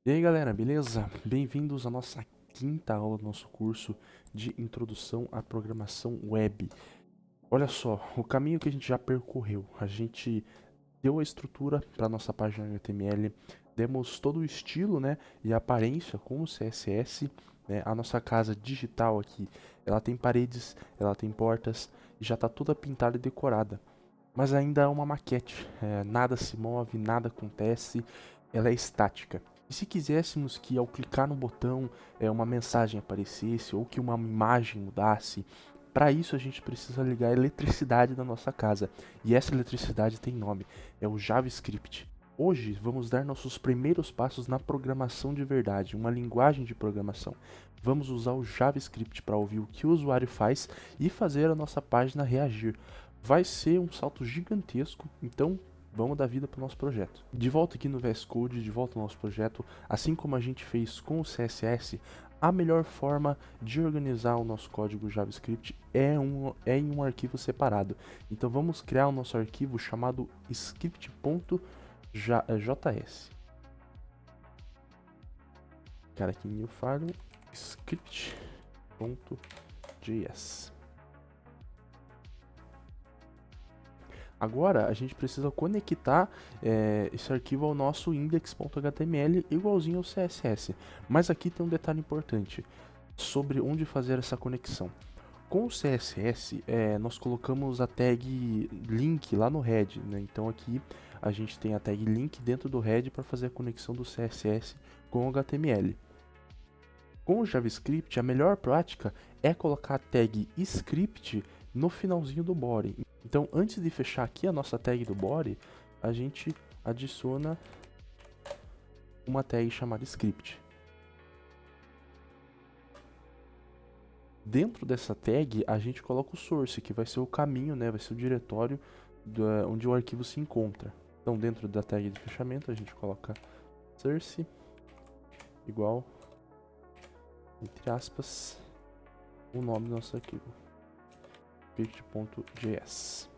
E aí galera, beleza? Bem-vindos à nossa quinta aula do nosso curso de Introdução à Programação Web. Olha só, o caminho que a gente já percorreu. A gente deu a estrutura para nossa página HTML, demos todo o estilo, né, e a aparência com o CSS, né? A nossa casa digital aqui, ela tem paredes, ela tem portas e já está toda pintada e decorada. Mas ainda é uma maquete, nada se move, nada acontece, ela é estática. E se quiséssemos que ao clicar no botão uma mensagem aparecesse ou que uma imagem mudasse, para isso a gente precisa ligar a eletricidade da nossa casa. E essa eletricidade tem nome, é o JavaScript. Hoje vamos dar nossos primeiros passos na programação de verdade, uma linguagem de programação. Vamos usar o JavaScript para ouvir o que o usuário faz e fazer a nossa página reagir. Vai ser um salto gigantesco, então vamos dar vida para o nosso projeto. De volta aqui no VS Code, de volta ao nosso projeto, assim como a gente fez com o CSS, a melhor forma de organizar o nosso código JavaScript é em um arquivo separado. Então vamos criar o nosso arquivo chamado script.js. Cara, aqui em new file, script.js. Agora a gente precisa conectar esse arquivo ao nosso index.html igualzinho ao CSS. Mas aqui tem um detalhe importante sobre onde fazer essa conexão. Com o CSS, nós colocamos a tag link lá no head, né? Então aqui a gente tem a tag link dentro do head para fazer a conexão do CSS com o HTML. Com o JavaScript, a melhor prática é colocar a tag script no finalzinho do body. Então, antes de fechar aqui a nossa tag do body, a gente adiciona uma tag chamada script. Dentro dessa tag, a gente coloca o source, que vai ser o caminho, né? Vai ser o diretório onde o arquivo se encontra. Então, dentro da tag de fechamento, a gente coloca source igual, entre aspas, o nome do nosso arquivo, script.js.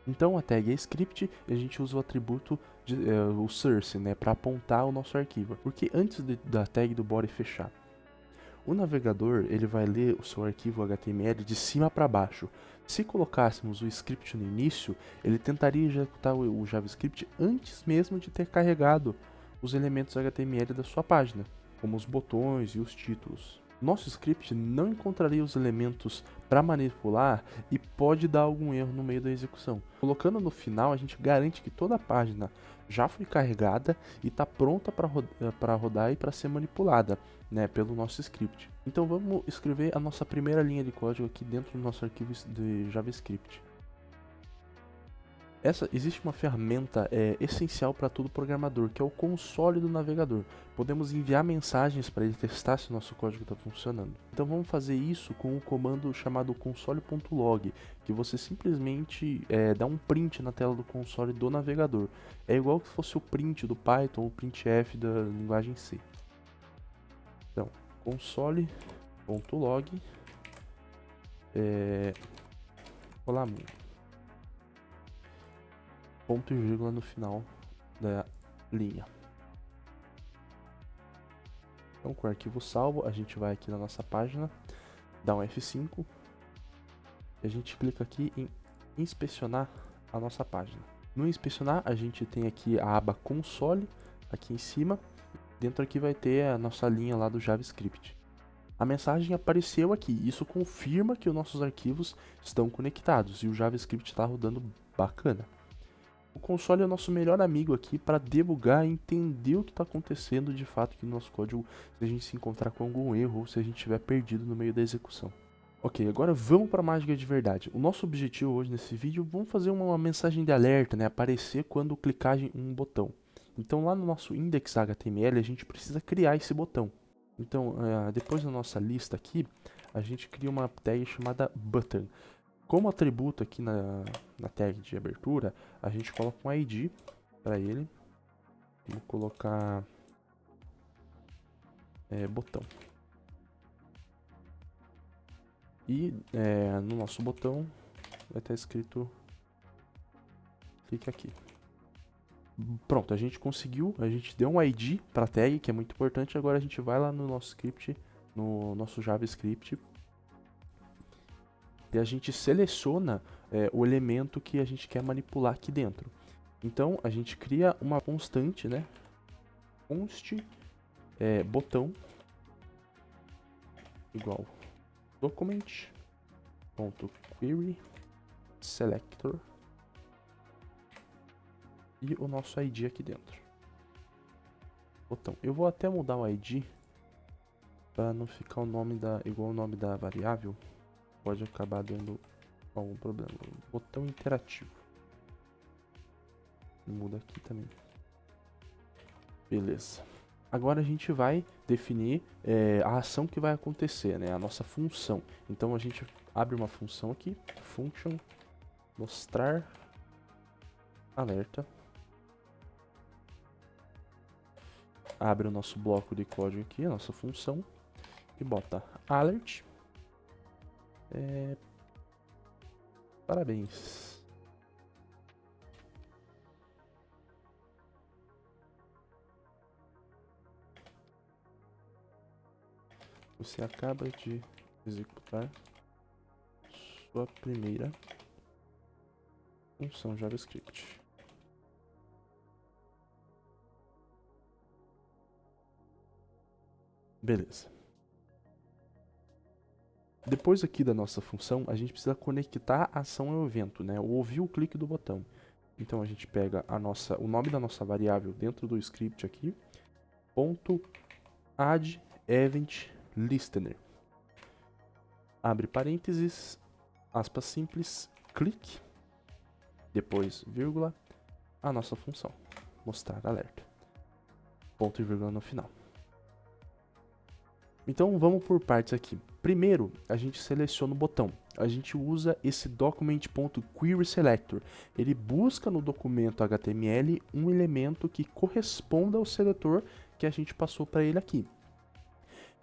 Então a tag é script e a gente usa o atributo o source, né, para apontar o nosso arquivo. Porque antes da tag do body fechar, o navegador ele vai ler o seu arquivo HTML de cima para baixo. Se colocássemos o script no início, ele tentaria executar o JavaScript antes mesmo de ter carregado os elementos HTML da sua página, como os botões e os títulos. Nosso script não encontraria os elementos para manipular e pode dar algum erro no meio da execução. Colocando no final, a gente garante que toda a página já foi carregada e está pronta para rodar e para ser manipulada, né, pelo nosso script. Então vamos escrever a nossa primeira linha de código aqui dentro do nosso arquivo de JavaScript. Existe uma ferramenta essencial para todo programador, que é o console do navegador. Podemos enviar mensagens para ele testar se o nosso código está funcionando. Então vamos fazer isso com o comando chamado console.log, que você simplesmente dá um print na tela do console do navegador. É igual que fosse o print do Python ou o printf da linguagem C. Então, console.log olá, ponto e vírgula no final da linha. Então, com o arquivo salvo, a gente vai aqui na nossa página, dá um F5 e a gente clica aqui em inspecionar a nossa página. No inspecionar, a gente tem aqui a aba console aqui em cima. Dentro aqui vai ter a nossa linha lá do JavaScript. A mensagem apareceu aqui, isso confirma que os nossos arquivos estão conectados e o JavaScript está rodando bacana. O console é o nosso melhor amigo aqui para debugar e entender o que está acontecendo de fato aqui no nosso código, se a gente se encontrar com algum erro ou se a gente estiver perdido no meio da execução. Ok, agora vamos para a mágica de verdade. O nosso objetivo hoje nesse vídeo, vamos fazer uma mensagem de alerta, né, aparecer quando clicar em um botão. Então lá no nosso index.html a gente precisa criar esse botão. Então depois da nossa lista aqui, a gente cria uma tag chamada button. Como atributo aqui na tag de abertura, a gente coloca um ID para ele. Vou colocar botão. E no nosso botão vai estar escrito clique aqui. Pronto, a gente conseguiu, a gente deu um ID para tag, que é muito importante. Agora a gente vai lá no nosso script, no nosso JavaScript, e a gente seleciona o elemento que a gente quer manipular aqui dentro. Então a gente cria uma constante, né? Const botão igual document.query selector e o nosso ID aqui dentro. Botão. Eu vou até mudar o ID para não ficar o nome igual o nome da variável. Pode acabar dando algum problema. Botão interativo. Muda aqui também. Beleza. Agora a gente vai definir a ação que vai acontecer, né? A nossa função. Então a gente abre uma função aqui. Function mostrar alerta. Abre o nosso bloco de código aqui, a nossa função. E bota alert. Parabéns. Você acaba de executar sua primeira função JavaScript. Beleza. Depois aqui da nossa função, a gente precisa conectar a ação ao evento, né? Ou ouvir o clique do botão. Então a gente pega o nome da nossa variável dentro do script aqui, .add event listener. Abre parênteses, aspas simples, clique, depois vírgula, a nossa função, mostrar alerta. Ponto e vírgula no final. Então vamos por partes aqui. Primeiro, a gente seleciona o botão. A gente usa esse document.querySelector. Ele busca no documento HTML um elemento que corresponda ao seletor que a gente passou para ele aqui.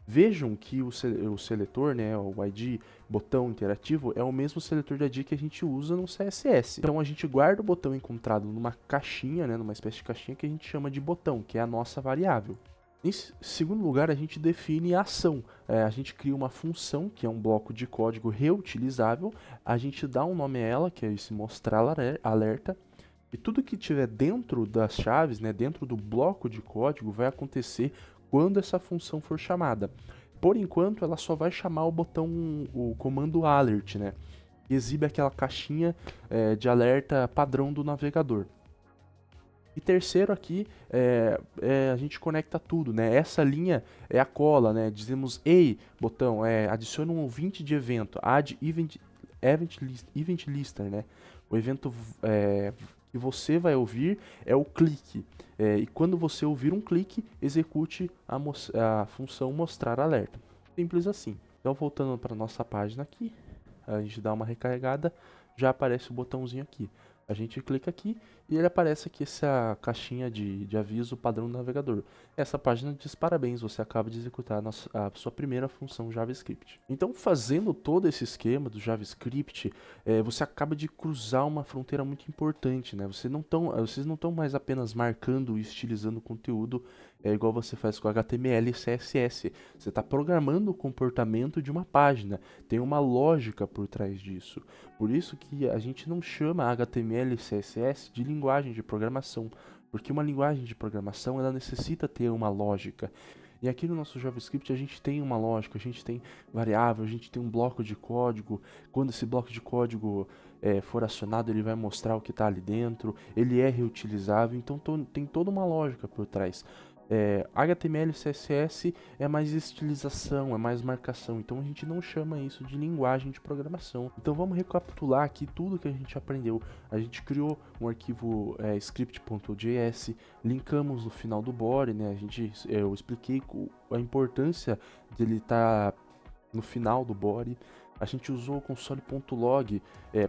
Vejam que o seletor, né, o ID botão interativo, é o mesmo seletor de ID que a gente usa no CSS. Então a gente guarda o botão encontrado numa caixinha, né, numa espécie de caixinha que a gente chama de botão, que é a nossa variável. Em segundo lugar, a gente define a ação. A gente cria uma função, que é um bloco de código reutilizável. A gente dá um nome a ela, que é esse mostrar alerta. E tudo que tiver dentro das chaves, né, dentro do bloco de código, vai acontecer quando essa função for chamada. Por enquanto, ela só vai chamar o botão, o comando alert, né, que exibe aquela caixinha de alerta padrão do navegador. E terceiro aqui, a gente conecta tudo, né? Essa linha é a cola, né? Dizemos, ei, botão, adiciona um ouvinte de evento, add event listener, né? O evento que você vai ouvir é o clique. E quando você ouvir um clique, execute a função mostrar alerta. Simples assim. Então, voltando para nossa página aqui, a gente dá uma recarregada, já aparece o botãozinho aqui. A gente clica aqui e ele aparece aqui essa caixinha de aviso padrão do navegador. Essa página diz parabéns, você acaba de executar a sua primeira função JavaScript. Então, fazendo todo esse esquema do JavaScript, você acaba de cruzar uma fronteira muito importante, né? Vocês não estão mais apenas marcando e estilizando o conteúdo igual você faz com HTML e CSS. Você está programando o comportamento de uma página. Tem uma lógica por trás disso. Por isso que a gente não chama HTML e CSS de linguagem de programação, porque uma linguagem de programação ela necessita ter uma lógica. E aqui no nosso JavaScript a gente tem uma lógica, a gente tem variável, a gente tem um bloco de código. Quando esse bloco de código for acionado, ele vai mostrar o que está ali dentro, ele é reutilizável, então tem toda uma lógica por trás. HTML e CSS é mais estilização, é mais marcação, então a gente não chama isso de linguagem de programação. Então vamos recapitular aqui tudo que a gente aprendeu. A gente criou um arquivo script.js, linkamos no final do body, né? Eu expliquei a importância dele estar no final do body. A gente usou o console.log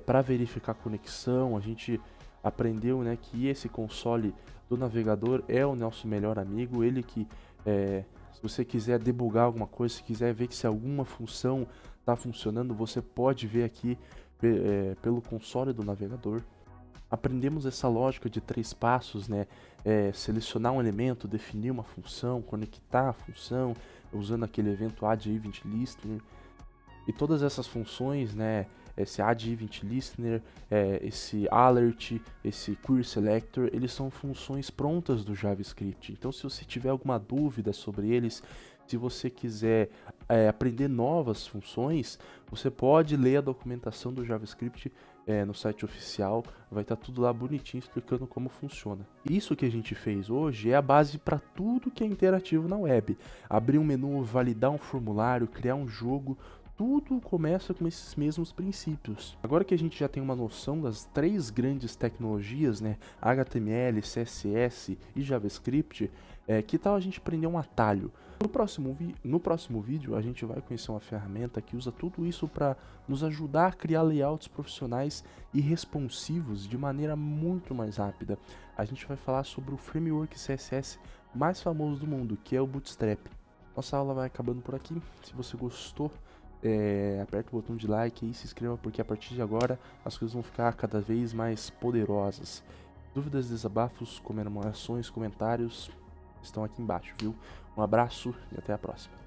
para verificar a conexão. A gente aprendeu, né, que esse console do navegador é o nosso melhor amigo, ele que, se você quiser debugar alguma coisa, se quiser ver que se alguma função está funcionando, você pode ver aqui pelo console do navegador. aprendemos essa lógica de 3 passos, né? Selecionar um elemento, definir uma função, conectar a função, usando aquele evento add_event_listener. E todas essas funções, né? Esse add_event_listener, esse alert, esse querySelector, eles são funções prontas do JavaScript. Então, se você tiver alguma dúvida sobre eles, se você quiser aprender novas funções, você pode ler a documentação do JavaScript no site oficial, vai estar tudo lá bonitinho explicando como funciona. Isso que a gente fez hoje é a base para tudo que é interativo na web. Abrir um menu, validar um formulário, criar um jogo, tudo começa com esses mesmos princípios. Agora que a gente já tem uma noção das 3 grandes tecnologias, né, HTML, CSS e JavaScript, que tal a gente aprender um atalho? No próximo vídeo a gente vai conhecer uma ferramenta que usa tudo isso para nos ajudar a criar layouts profissionais e responsivos de maneira muito mais rápida. A gente vai falar sobre o framework CSS mais famoso do mundo, que é o Bootstrap. Nossa aula vai acabando por aqui. Se você gostou, aperta o botão de like e se inscreva, porque a partir de agora as coisas vão ficar cada vez mais poderosas. Dúvidas, desabafos, comemorações, comentários estão aqui embaixo, viu? Um abraço e até a próxima.